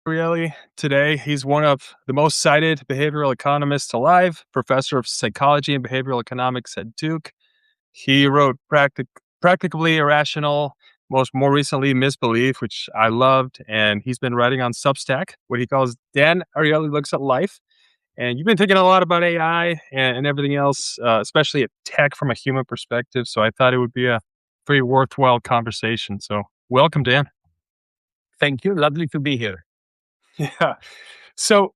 Ariely today. He's one of the most cited behavioral economists alive, professor of psychology and behavioral economics at Duke. He wrote Practically Irrational, more recently Misbelief, which I loved, and he's been writing on Substack, what he calls Dan Ariely Looks at Life. And you've been thinking a lot about AI and everything else, especially at tech from a human perspective. So I thought it would be a very worthwhile conversation. So welcome, Dan. Thank you. Lovely to be here. Yeah. So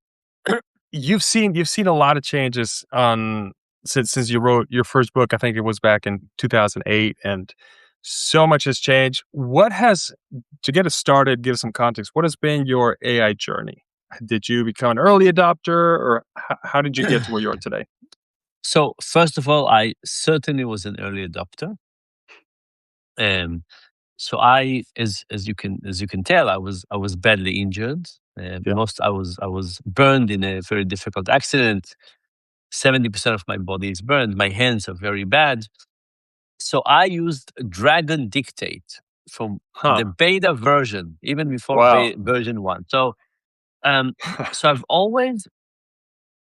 you've seen a lot of changes on since you wrote your first book. I think it was back in 2008, and so much has changed. What has to get us started? Give some context. What has been your AI journey? Did you become an early adopter, or how did you get to where you are today? So, first of all, I certainly was an early adopter. So as you can tell, I was badly injured. Yeah. I was burned in a very difficult accident. 70% of my body is burned. My hands are very bad. So I used Dragon Dictate from the beta version, even before Wow. version 1. So so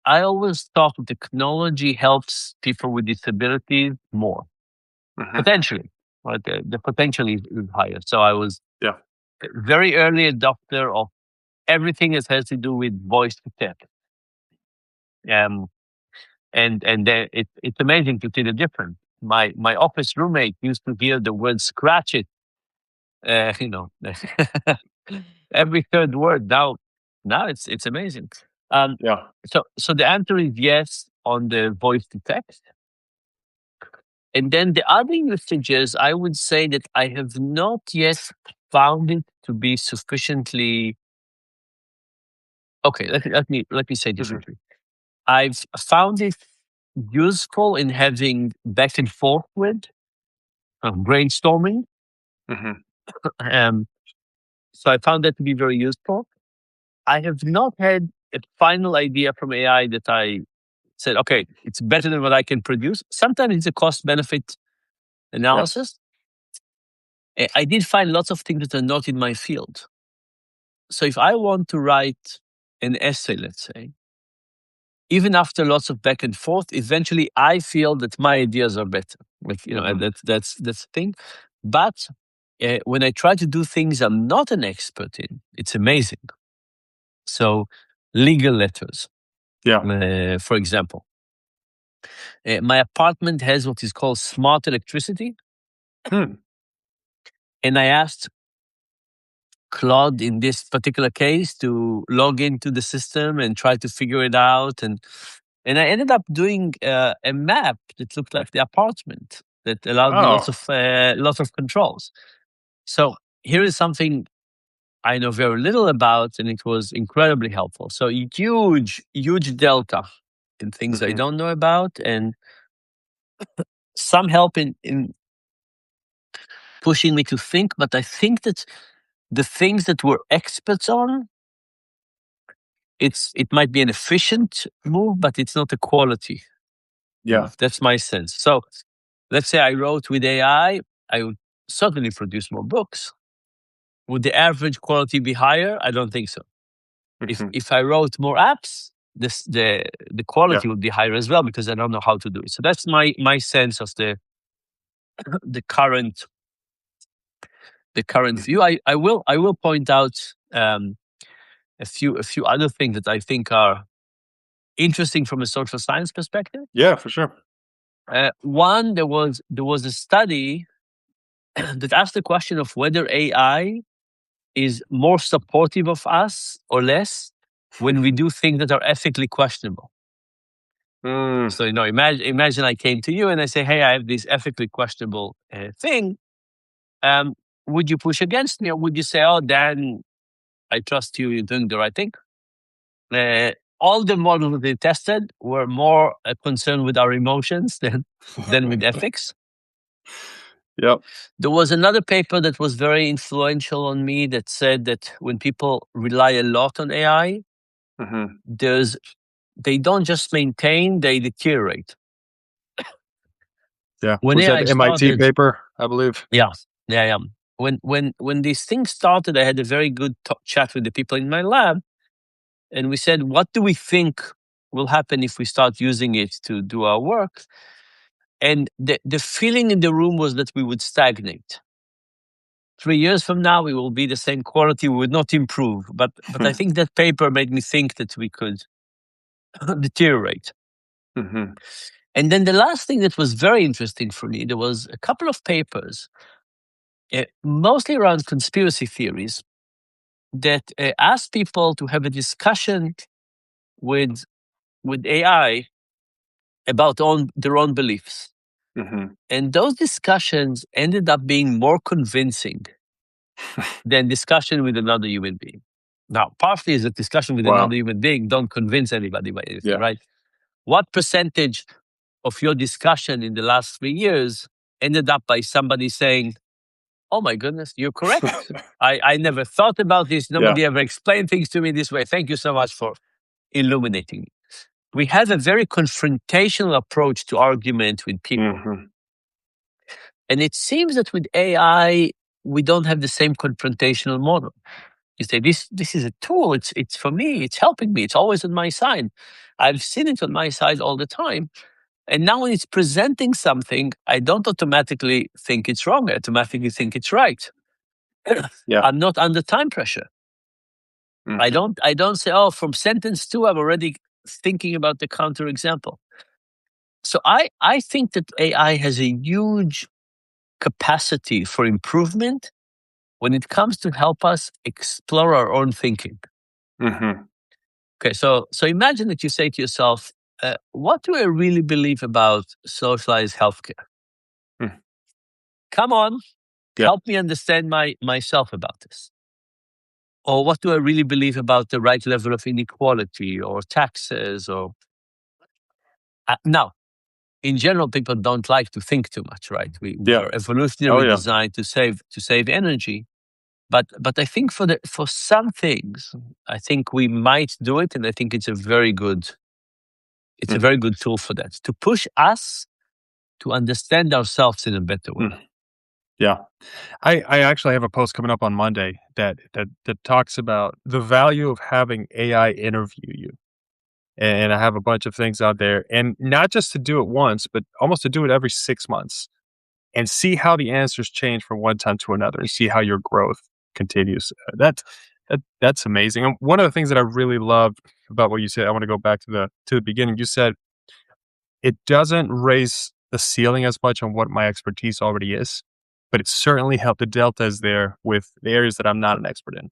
I always thought technology helps people with disabilities more, potentially. Right? The potential is higher. So I was Yeah. a very early adopter of everything that has to do with voice to text. It's amazing to see the difference. My office roommate used to hear the word "scratch it," you know, every third word. Now it's amazing. Yeah. So the answer is yes on the voice to text. And then the other usages, I would say that I have not yet found it to be sufficiently okay. Let me say differently. I've found it useful in having back and forth with brainstorming. So I found that to be very useful. I have not had a final idea from AI that I said, okay, it's better than what I can produce. Sometimes it's a cost benefit analysis. I did find lots of things that are not in my field. So if I want to write an essay, let's say, even after lots of back and forth, eventually I feel that my ideas are better. And that's the thing. But when I try to do things I'm not an expert in, it's amazing. So legal letters, for example. My apartment has what is called smart electricity. And I asked Claude in this particular case to log into the system and try to figure it out. And I ended up doing a map that looked like the apartment that allowed me lots of controls. So here is something I know very little about, and it was incredibly helpful. So huge delta in things I don't know about, and some help in pushing me to think. But I think that the things that we're experts on, it might be an efficient move, but it's not a quality move. That's my sense. So let's say I wrote with AI, I would certainly produce more books. Would the average quality be higher? I don't think so. If I wrote more apps, the quality would be higher as well, because I don't know how to do it. So that's my sense of the current view. I will point out a few other things that I think are interesting from a social science perspective. Yeah, for sure. One, there was a study that asked the question of whether AI is more supportive of us or less when we do things that are ethically questionable. So imagine I came to you and I say, hey, I have this ethically questionable thing. Would you push against me, or would you say, oh, Dan, I trust you, you're doing the right thing? All the models that they tested were more concerned with our emotions than with ethics. Yep. There was another paper that was very influential on me that said that when people rely a lot on AI, they don't just maintain, they deteriorate. Yeah. When was AI that MIT started, paper, I believe? Yeah. when these things started, I had a very good chat with the people in my lab, and we said, what do we think will happen if we start using it to do our work? And the feeling in the room was that we would stagnate. 3 years from now, we will be the same quality. We would not improve. But I think that paper made me think that we could deteriorate. Mm-hmm. And then the last thing that was very interesting for me, there was a couple of papers, mostly around conspiracy theories, that asked people to have a discussion with AI about their own beliefs. Mm-hmm. And those discussions ended up being more convincing than discussion with another human being. Now, partly is that discussion with Wow. another human being don't convince anybody by anything, Yeah. right? What percentage of your discussion in the last 3 years ended up by somebody saying, oh my goodness, you're correct. I never thought about this. Yeah. Nobody ever explained things to me this way. Thank you so much for illuminating me. We have a very confrontational approach to argument with people. Mm-hmm. And it seems that with AI, we don't have the same confrontational model. You say, this is a tool. It's for me. It's helping me. It's always on my side. I've seen it on my side all the time. And now when it's presenting something, I don't automatically think it's wrong. I automatically think it's right. Yeah. I'm not under time pressure. Mm-hmm. I don't say, oh, from sentence 2, I'm already thinking about the counterexample. So I think that AI has a huge capacity for improvement when it comes to help us explore our own thinking. Mm-hmm. Okay, so imagine that you say to yourself, what do I really believe about socialized healthcare? Mm. Come on, Yeah. help me understand myself about this. Or what do I really believe about the right level of inequality or taxes? Or now, in general, people don't like to think too much, right? We Yeah. are Oh evolutionarily yeah. designed to save energy. But I think for some things, I think we might do it, and I think it's a very good tool for that, to push us to understand ourselves in a better way. Mm. Yeah. I actually have a post coming up on Monday that talks about the value of having AI interview you. And I have a bunch of things out there, and not just to do it once, but almost to do it every 6 months and see how the answers change from one time to another and see how your growth continues. That's amazing. And one of the things that I really loved about what you said, I want to go back to the beginning. You said it doesn't raise the ceiling as much on what my expertise already is, but it certainly helped. The delta is there with the areas that I'm not an expert in.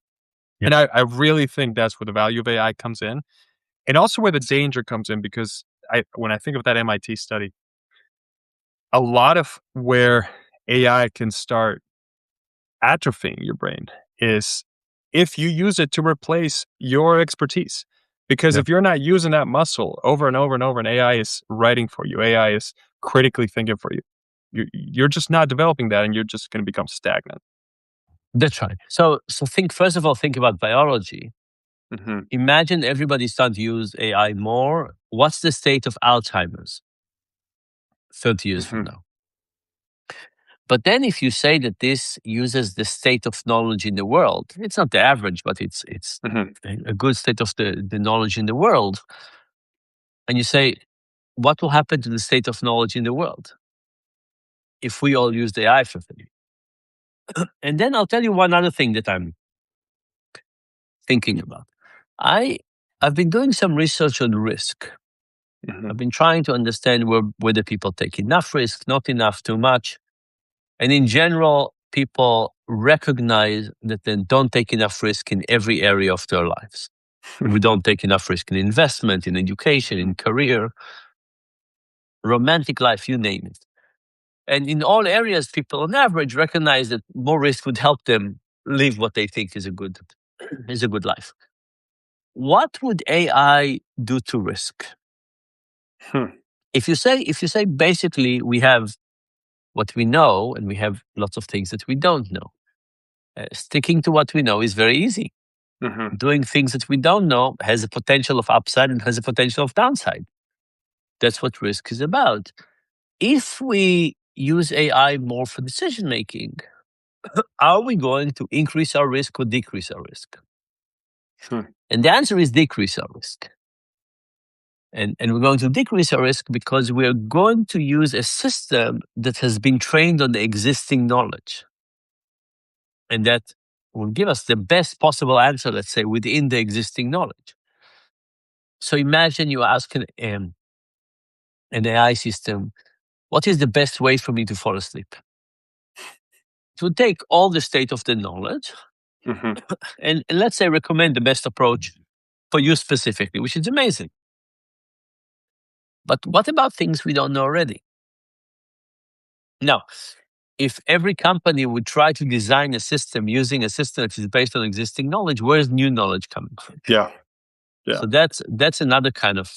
Yeah. And I really think that's where the value of AI comes in, and also where the danger comes in, because when I think of that MIT study, a lot of where AI can start atrophying your brain is if you use it to replace your expertise. Because Yeah. if you're not using that muscle over and over and over, and AI is writing for you, AI is critically thinking for you, you're just not developing that, and you're just going to become stagnant. That's right. So first of all, think about biology. Hmm. Imagine everybody starts to use AI more. What's the state of Alzheimer's 30 years from Hmm. now? But then if you say that this uses the state of knowledge in the world, it's not the average, but it's Hmm. a good state of the knowledge in the world. And you say, what will happen to the state of knowledge in the world if we all use the AI for things? And then I'll tell you one other thing that I'm thinking about. I've been doing some research on risk. Hmm. I've been trying to understand whether people take enough risk, not enough, too much. And in general, people recognize that they don't take enough risk in every area of their lives. We don't take enough risk in investment, in education, in career, romantic life, you name it. And in all areas, people on average recognize that more risk would help them live what they think is a good life. What would AI do to risk? Hmm. If you say basically we have what we know and we have lots of things that we don't know. Sticking to what we know is very easy. Hmm. Doing things that we don't know has a potential of upside and has a potential of downside. That's what risk is about. If we use AI more for decision making, are we going to increase our risk or decrease our risk? Hmm. And the answer is decrease our risk. And we're going to decrease our risk because we're going to use a system that has been trained on the existing knowledge. And that will give us the best possible answer, let's say, within the existing knowledge. So imagine you ask an AI system, what is the best way for me to fall asleep? It would take all the state of the knowledge Mm-hmm. and let's say recommend the best approach for you specifically, which is amazing. But what about things we don't know already? Now, if every company would try to design a system using a system that is based on existing knowledge, where's new knowledge coming from? Yeah. Yeah. So that's another kind of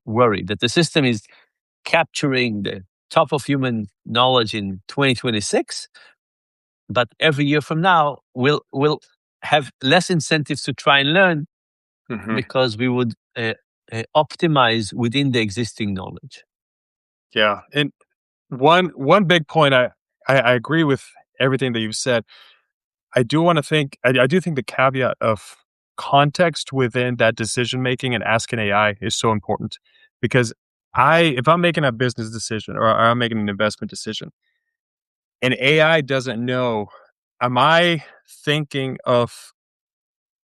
worry, that the system is capturing the top of human knowledge in 2026, but every year from now we'll have less incentives to try and learn Mm-hmm. because we would optimize within the existing knowledge. Yeah. And one big point, I agree with everything that you've said. I do want to think, I do think the caveat of context within that decision making and asking AI is so important, because if I'm making a business decision or I'm making an investment decision and AI doesn't know, am I thinking of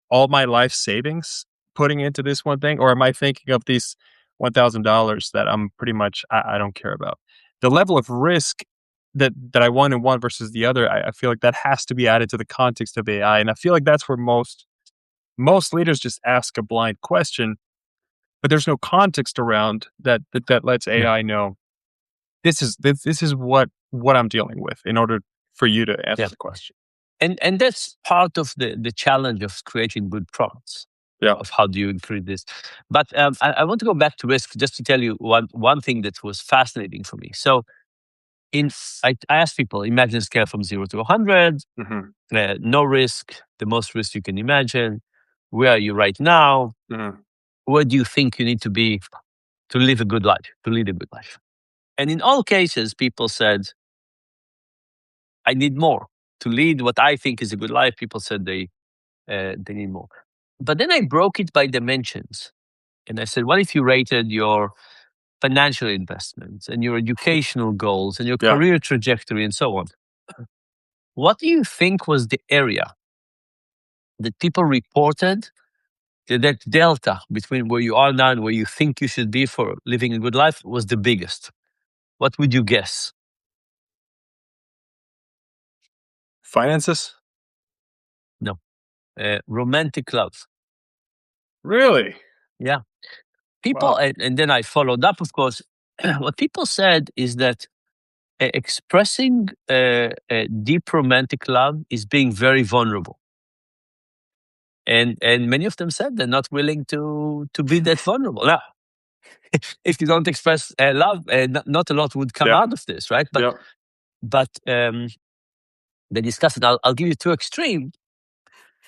all my life savings putting into this one thing, or am I thinking of these $1,000 that I'm pretty much, I don't care about? The level of risk that I want in one versus the other, I feel like that has to be added to the context of AI, and I feel like that's where most leaders just ask a blind question, but there's no context around that lets Yeah, AI know this is what I'm dealing with in order for you to answer yeah. the question. And that's part of the challenge of creating good products, Yeah. of how do you increase this. But I want to go back to risk just to tell you one thing that was fascinating for me. So I asked people, imagine a scale from 0 to 100, Hmm. no risk, the most risk you can imagine. Where are you right now? Hmm. Where do you think you need to be to live a good life, to lead a good life? And in all cases, people said, I need more. To lead what I think is a good life, people said they need more. But then I broke it by dimensions. And I said, what if you rated your financial investments and your educational goals and your Yeah. career trajectory and so on? What do you think was the area that people reported that delta between where you are now and where you think you should be for living a good life was the biggest? What would you guess? Finances? No, romantic love. Really? Yeah. People, Wow. and then I followed up, of course. What people said is that expressing a deep romantic love is being very vulnerable. And many of them said they're not willing to be that vulnerable. Now, if you don't express love, not a lot would come Yeah. out of this, right? Yeah. But they discussed it. I'll give you two extremes.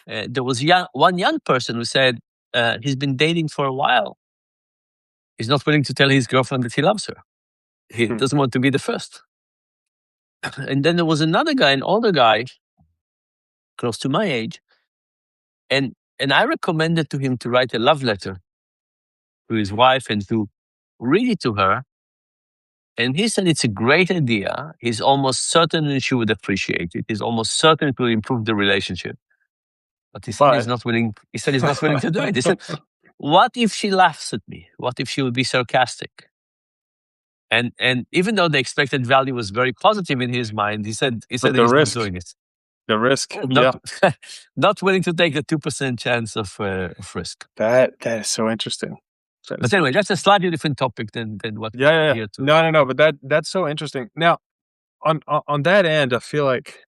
There was one young person who said he's been dating for a while. He's not willing to tell his girlfriend that he loves her. He Hmm. doesn't want to be the first. And then there was another guy, an older guy, close to my age, and I recommended to him to write a love letter to his wife and to read it to her. And he said it's a great idea. He's almost certain that she would appreciate it. He's almost certain it will improve the relationship. But he said he's But not willing. He said he's not willing to do it. He said, "What if she laughs at me? What if she would be sarcastic?" And even though the expected value was very positive in his mind, he said but he's not doing it. the risk, Not yeah, not willing to take the 2% chance of risk. that is so interesting. That is But so anyway, that's interesting. a slightly different topic than what Yeah, yeah, we're yeah. here to. No, no, no. But that's so interesting. Now, on that end, I feel like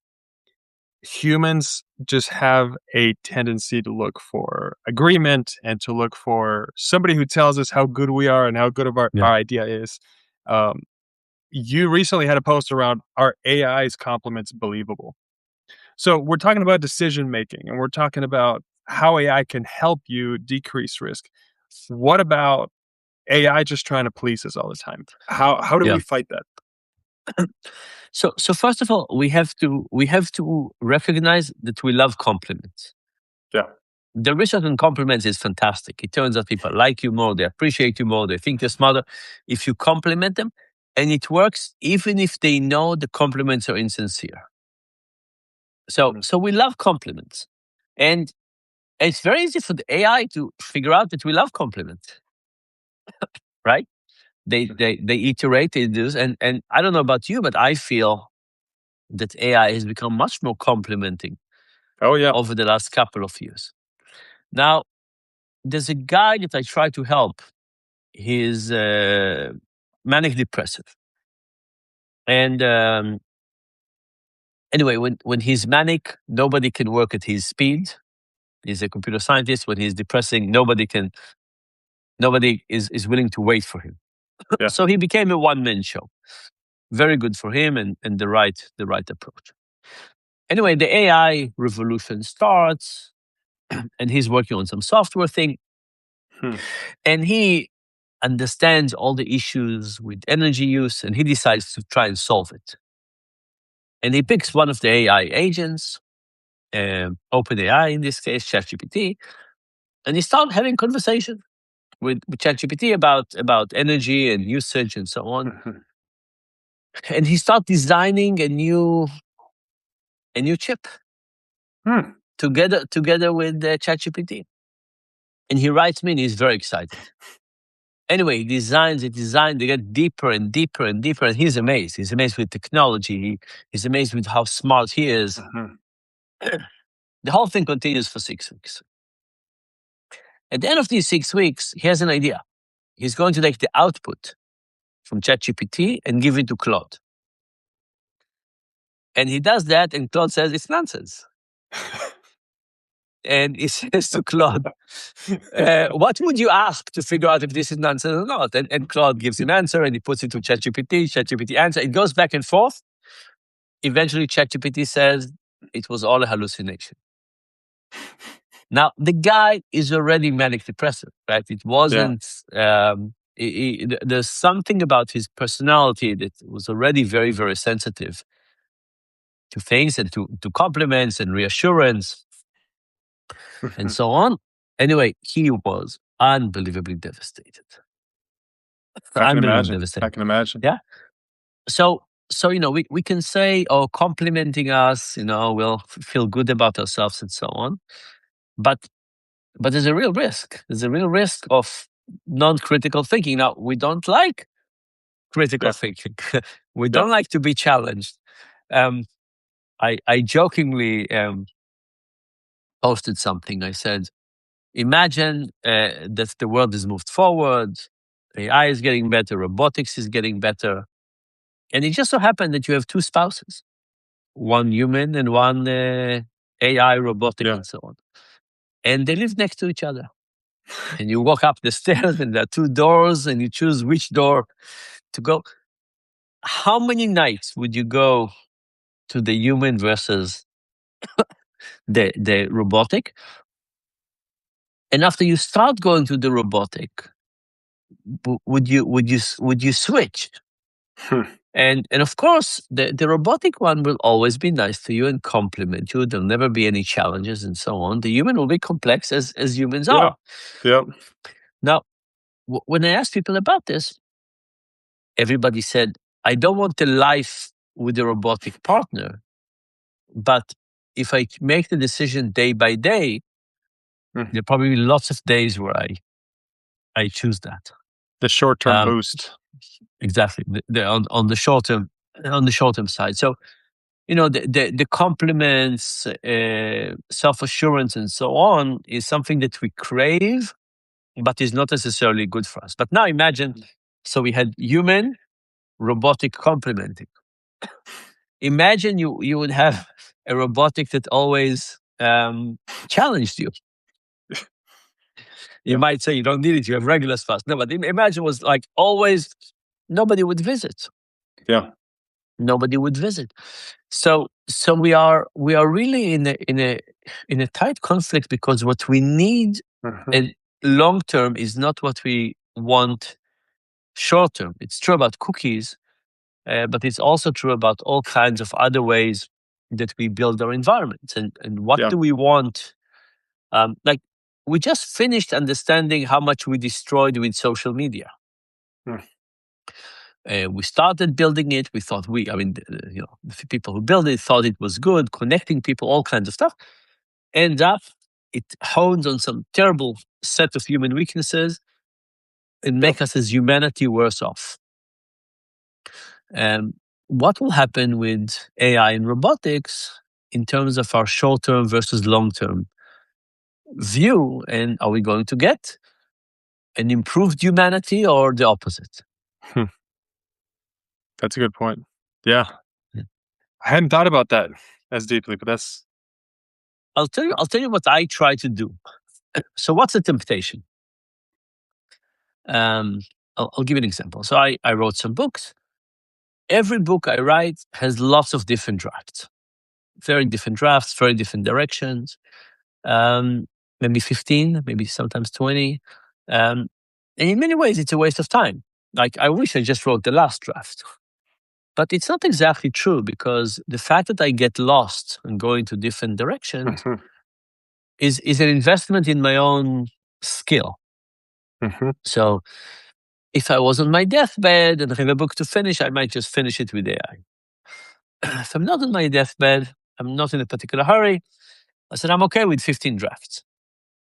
humans just have a tendency to look for agreement and to look for somebody who tells us how good we are and how good of Yeah, our idea is. Um, you recently had a post around, are AI's compliments believable? So we're talking about decision making and we're talking about how AI can help you decrease risk. What about AI just trying to please us all the time? How do yeah. we fight that? So first of all, we have to recognize that we love compliments. Yeah. The research on compliments is fantastic. It turns out people like you more, they appreciate you more, they think you're smarter if you compliment them, and it works even if they know the compliments are insincere. So we love compliments, and it's very easy for the AI to figure out that we love compliments, right? They iterate, they do, and I don't know about you, but I feel that AI has become much more complimenting Oh yeah. over the last couple of years. Now, there's a guy that I try to help. He's manic depressive, and anyway, when he's manic, nobody can work at his speed. He's a computer scientist. When he's depressing, nobody is willing to wait for him. Yeah. So he became a one-man show. Very good for him, and the right approach. Anyway, the AI revolution starts, and he's working on some software thing, Hmm. and he understands all the issues with energy use, and he decides to try and solve it. And he picks one of the AI agents, OpenAI in this case, ChatGPT, and he starts having conversation with ChatGPT about energy and usage and so on. Mhm. And he starts designing a new chip Hmm. together with ChatGPT. And he writes me, and he's very excited. Anyway, he designs, they get deeper and deeper and deeper, and he's amazed. He's amazed with technology. He's amazed with how smart he is. Mhm. The whole thing continues for 6 weeks. At the end of these 6 weeks, he has an idea. He's going to take the output from ChatGPT and give it to Claude. And he does that, and Claude says it's nonsense. And he says to Claude, what would you ask to figure out if this is nonsense or not? And Claude gives him an answer, and he puts it to ChatGPT answer. It goes back and forth. Eventually, ChatGPT says it was all a hallucination. Now, the guy is already manic depressive, right? It wasn't, there's something about his personality that was already very, very sensitive to things and to compliments and reassurance and so on. Anyway, he was unbelievably devastated. I can Unbelievably imagine. devastated. I can imagine. Yeah. So we can say, oh, complimenting us, we'll feel good about ourselves and so on. But there's a real risk. There's a real risk of non-critical thinking. Now, we don't like critical Yeah. thinking. We don't like to be challenged. I jokingly posted something. I said, imagine that the world has moved forward, AI is getting better, robotics is getting better, and it just so happened that you have two spouses, one human and one AI, robotic, Yeah. and so on, and they live next to each other. And you walk up the stairs, and there are two doors, and you choose which door to go. How many nights would you go to the human versus the robotic? And after you start going to the robotic, would you switch? Hmm. And of course, the robotic one will always be nice to you and compliment you. There'll never be any challenges and so on. The human will be complex as humans Yeah. are. Yep. Now, when I asked people about this, everybody said, I don't want a life with a robotic partner, but if I make the decision day by day, Mhm. there are probably lots of days where I choose that. The short-term Um, boost. exactly. On the short term side. So, the compliments, self assurance, and so on is something that we crave, but is not necessarily good for us. But now imagine, so we had human, robotic complimenting. Imagine you would have a robotic that always challenged you. You Yeah. might say you don't need it, you have regular spouse. No, but imagine it was like always, nobody would visit. Yeah. Nobody would visit. So we are really in a tight conflict, because what we need Mhm. long term is not what we want short term. It's true about cookies, but it's also true about all kinds of other ways that we build our environments. And what do we want? Like, we just finished understanding how much we destroyed with social media. We started building it. We thought the people who built it thought it was good, connecting people, all kinds of stuff. Ends up, it hones on some terrible set of human weaknesses and make us as humanity worse off. And what will happen with AI and robotics in terms of our short-term versus long-term view? And are we going to get an improved humanity or the opposite? That's a good point. Yeah. Yeah. I hadn't thought about that as deeply, but that's... I'll tell you what I try to do. So what's the temptation? I'll give you an example. So I wrote some books. Every book I write has lots of different drafts, very different drafts, very different directions. Maybe 15, maybe sometimes 20. And in many ways, it's a waste of time. Like, I wish I just wrote the last draft. But it's not exactly true, because the fact that I get lost and go into different directions is an investment in my own skill. So if I was on my deathbed and I have a book to finish, I might just finish it with AI. If I'm not on my deathbed, I'm not in a particular hurry, I said I'm okay with 15 drafts.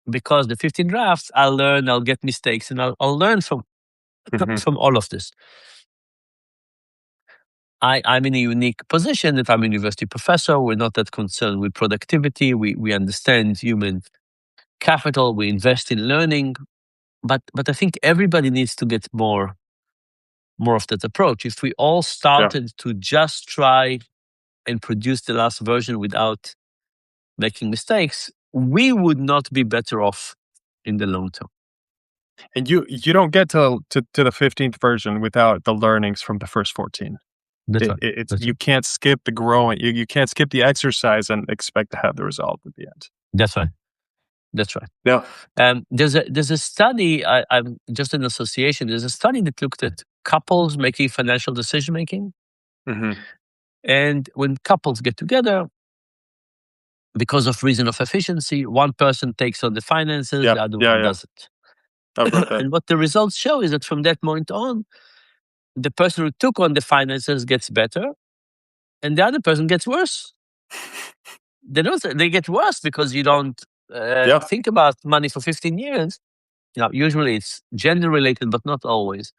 Because the 15 drafts, I'll learn, I'll get mistakes, and I'll learn from all of this. I'm in a unique position that I'm a university professor. We're not that concerned with productivity. We understand human capital. We invest in learning. But I think everybody needs to get more of that approach. If we all started to just try and produce the last version without making mistakes, we would not be better off in the long term. And you don't get to the 15th version without the learnings from the first 14. That's right. You can't skip the growing. You can't skip the exercise and expect to have the result at the end. That's right. Yeah. There's a study. I'm just an association. There's a study that looked at couples making financial decision making, and when couples get together, because of reason of efficiency, one person takes on the finances, the other one doesn't. I've read that. And what the results show is that from that moment on, the person who took on the finances gets better, and the other person gets worse. They get worse because you don't think about money for 15 years. Usually it's gender related, but not always.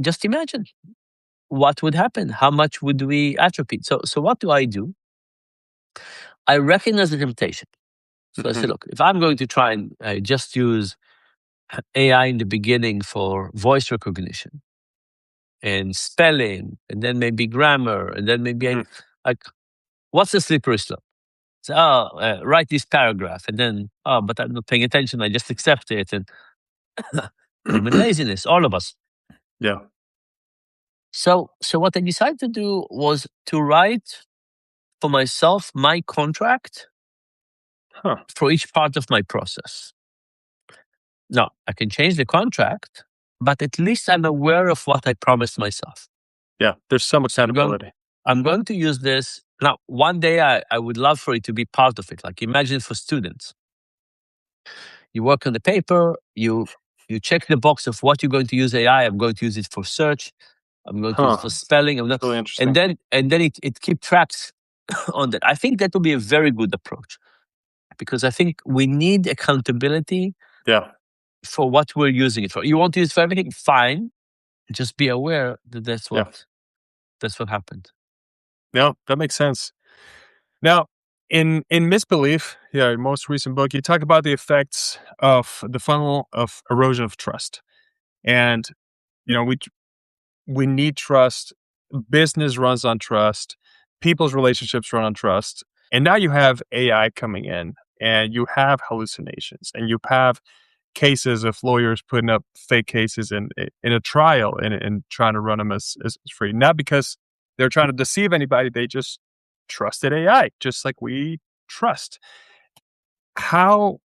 Just imagine what would happen. How much would we atrophy? So what do? I recognize the temptation. So I said, look, if I'm going to try and just use AI in the beginning for voice recognition and spelling, and then maybe grammar, and then maybe what's the slippery slope? So, write this paragraph, and then, but I'm not paying attention. I just accept it, and human laziness, all of us. Yeah. So what I decided to do was to write for myself my contract for each part of my process. Now, I can change the contract, but at least I'm aware of what I promised myself. Yeah, there's some accountability. I'm going to use this. Now, one day I would love for it to be part of it. Like, imagine for students. You work on the paper, you check the box of what you're going to use AI. I'm going to use it for search. I'm going to use it for spelling. Really interesting. And then it keep tracks on that. I think that will be a very good approach, because I think we need accountability for what we're using it for. You want to use it for everything? Fine. Just be aware that that's what happened. Yeah, that makes sense. Now, in Misbelief, your most recent book, you talk about the effects of the funnel of erosion of trust. And, we need trust. Business runs on trust. People's relationships run on trust. And now you have AI coming in, and you have hallucinations, and you have cases of lawyers putting up fake cases in a trial and trying to run them as free. Not because they're trying to deceive anybody. They just trusted AI, just like we trust. How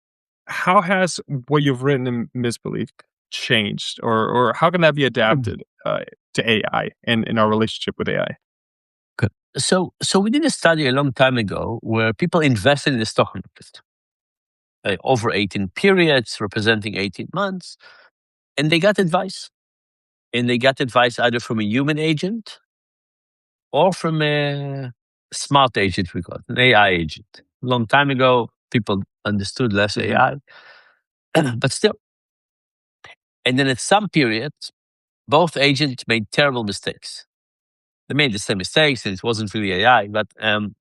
has what you've written in Misbelief changed, or how can that be adapted to AI and in our relationship with AI? Good. So we did a study a long time ago where people invested in the stock market over 18 periods, representing 18 months, and they got advice. And they got advice either from a human agent or from a smart agent, we call it, an AI agent. A long time ago, people understood less AI, but still. And then at some periods, both agents made terrible mistakes. They made the same mistakes, and it wasn't really AI. But and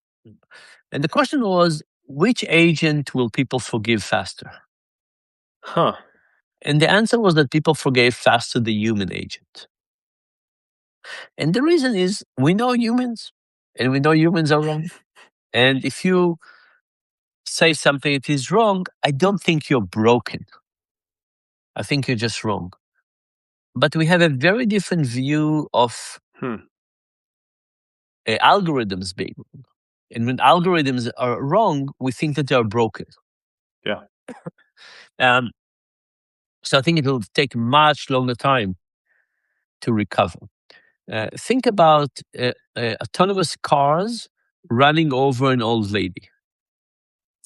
the question was, which agent will people forgive faster? Huh. And the answer was that people forgave faster the human agent. And the reason is we know humans, and we know humans are wrong. And if you say something that is wrong, I don't think you're broken. I think you're just wrong. But we have a very different view of Hmm. algorithms being wrong. And when algorithms are wrong, we think that they are broken. Yeah. Um, so I think it will take much longer time to recover. Think about autonomous cars running over an old lady.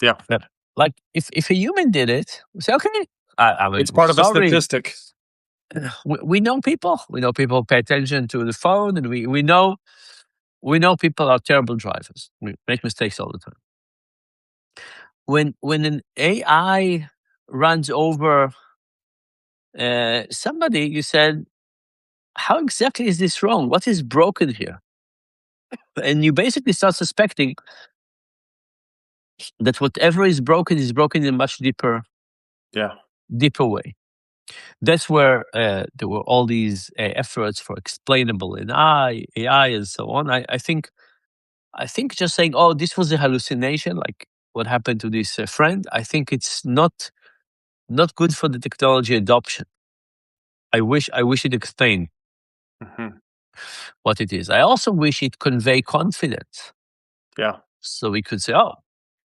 Yeah. Like if a human did it, we say, okay, I mean, It's part of a sorry. statistic. We know people. We know people pay attention to the phone, and we know people are terrible drivers. We make mistakes all the time. When an AI runs over somebody, you said, how exactly is this wrong? What is broken here? And you basically start suspecting that whatever is broken in a much deeper Yeah. way. That's where there were all these efforts for explainable AI, and so on. I think just saying, "Oh, this was a hallucination," like what happened to this friend. I think it's not good for the technology adoption. I wish it explained Hmm. what it is. I also wish it convey confidence, Yeah. so we could say, "Oh,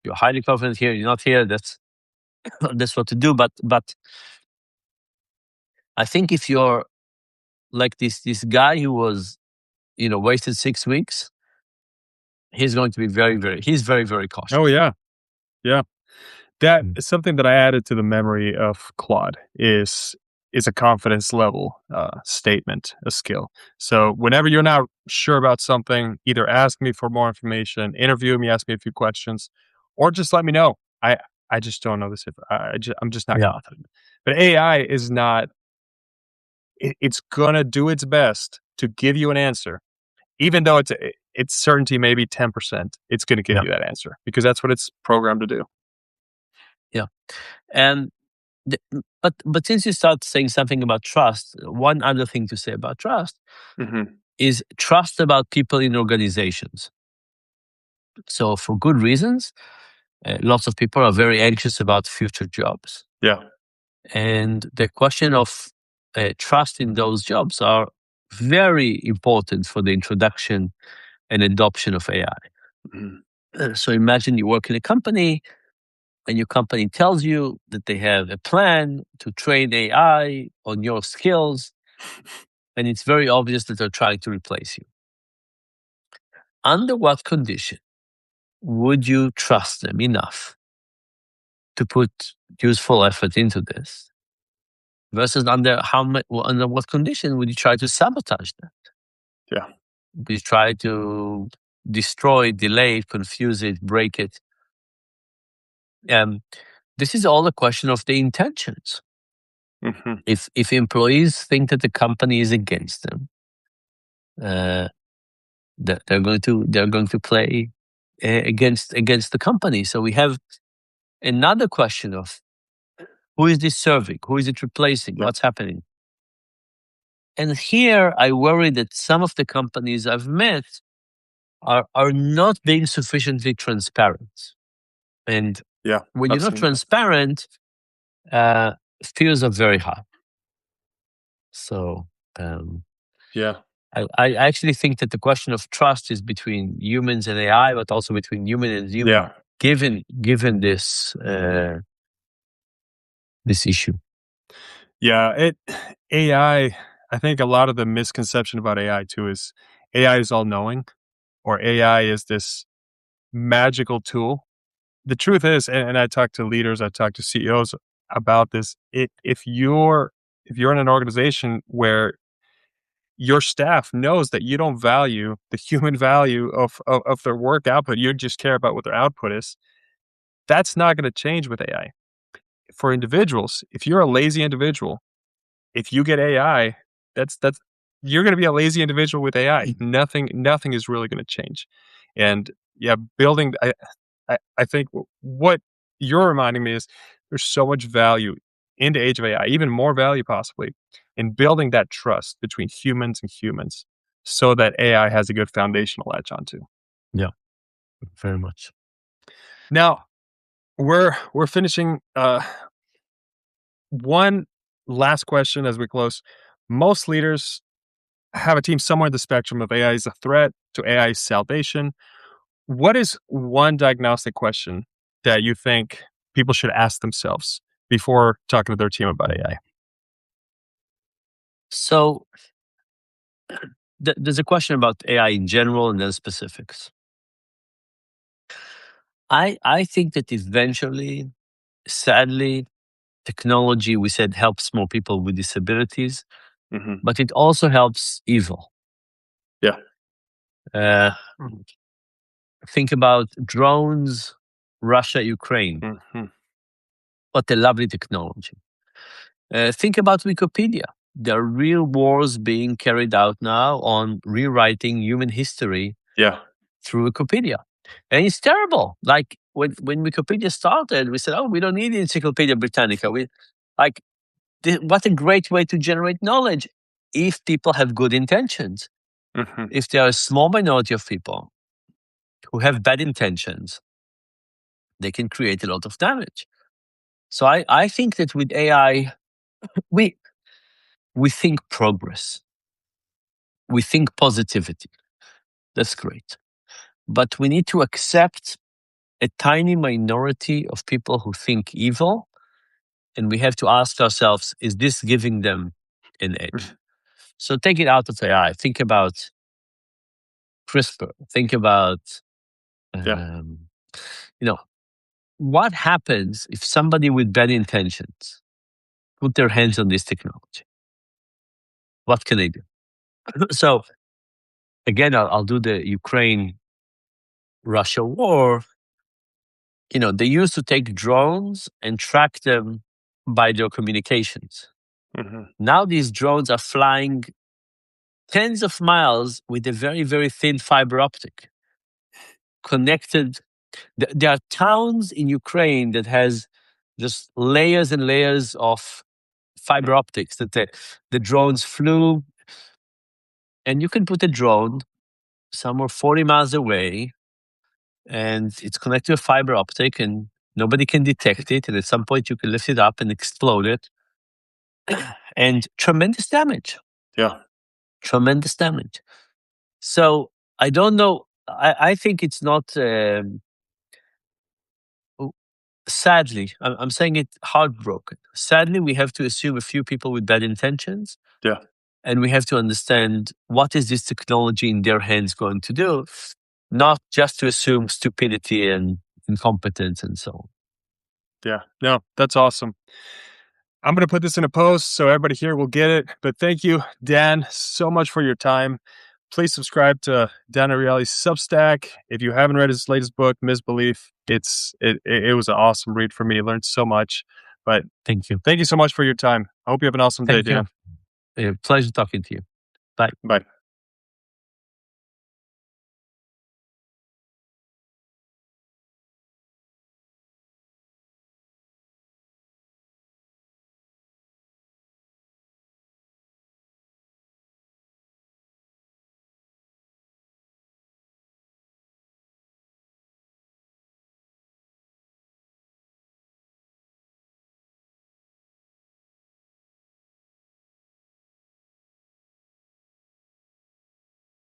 you're highly confident here. You're not here. That's that's what to do." But I think if you're like this guy who was wasted 6 weeks, he's going to be he's very, very Oh, cautious. yeah. Yeah. That Mm. is something that I added to the memory of Claude is a confidence level statement, a skill. So whenever you're not sure about something, either ask me for more information, interview me, ask me a few questions, or just let me know. I just don't know this. I'm just not Yeah. confident. But AI is not. It's gonna do its best to give you an answer, even though its certainty maybe 10%. It's gonna give Yeah. you that answer because that's what it's programmed to do. Yeah. And but since you start saying something about trust, one other thing to say about trust Hmm. is trust about people in organizations. So for good reasons, lots of people are very anxious about future jobs. Yeah. And the question of trust in those jobs are very important for the introduction and adoption of AI. Mhm. So imagine you work in a company and your company tells you that they have a plan to train AI on your skills, and it's very obvious that they're trying to replace you. Under what condition would you trust them enough to put useful effort into this? Versus under what condition would you try to sabotage that? Yeah. Would you try to destroy, delay, confuse it, break it? This is all a question of the intentions. Mhm. If employees think that the company is against them, uh, they're going to play against the company. So we have another question of who is this serving, who is it replacing, Yeah. what's happening. And here I worry that some of the companies I've met are not being sufficiently transparent. And Yeah. when you're I've not seen that. transparent, uh, fears are very high. So um, Yeah. I actually think that the question of trust is between humans and AI, but also between human and human, Yeah. given this this issue. Yeah, AI, I think a lot of the misconception about AI too is AI is all knowing or AI is this magical tool. The truth is, and I talk to leaders, I talk to CEOs about this. If you're in an organization where your staff knows that you don't value the human value of their work output, you just care about what their output is, that's not going to change with AI. For individuals, if you're a lazy individual, if you get AI, that's you're gonna be a lazy individual with AI. Nothing is really gonna change. And yeah, building I think what you're reminding me is there's so much value in the age of AI, even more value possibly in building that trust between humans and humans so that AI has a good foundation to latch onto. Yeah, very much. Now, we're finishing one last question as we close. Most leaders have a team somewhere in the spectrum of AI is a threat to AI salvation. What is one diagnostic question that you think people should ask themselves before talking to their team about AI? So there's a question about AI in general and then specifics. I think that eventually, sadly, technology, we said, helps more people with disabilities, Mhm. but it also helps evil. Yeah. Uh, think about drones, Russia, Ukraine. Mhm. What a lovely technology. Think about Wikipedia. There are real wars being carried out now on rewriting human history Yeah. through Wikipedia. And it's terrible. Like when Wikipedia started, we said, oh, we don't need the Encyclopedia Britannica. We like what a great way to generate knowledge if people have good intentions. Mhm. If there are a small minority of people who have bad intentions, they can create a lot of damage. So I think that with AI, we we think progress, we think positivity. That's great. But we need to accept a tiny minority of people who think evil. And we have to ask ourselves, is this giving them an edge? So take it out of AI. Think about CRISPR. Think about, Yeah. um, you know, what happens if somebody with bad intentions put their hands on this technology? What can they do? So again, I'll do the Ukraine Russia war. They used to take drones and track them by their communications. Mhm. Now these drones are flying tens of miles with a very, very thin fiber optic connected. There are towns in Ukraine that has just layers and layers of fiber optics that the drones flew. And you can put a drone somewhere 40 miles away and it's connected to a fiber optic and nobody can detect it. And at some point you can lift it up and explode it. And tremendous damage, Yeah. tremendous damage. So I don't know. I think it's not, sadly, I'm saying it heartbroken. Sadly, we have to assume a few people with bad intentions Yeah. and we have to understand what is this technology in their hands going to do, not just to assume stupidity and incompetence and so on. Yeah. No, that's awesome. I'm going to put this in a post so everybody here will get it. But thank you, Dan, so much for your time. Please subscribe to Dan Ariely's Substack. If you haven't read his latest book, Misbelief, it was an awesome read for me. Learned so much. But Thank you. thank you so much for your time. I hope you have an awesome day, Thank you. Dan. Pleasure talking to you. Bye. Bye.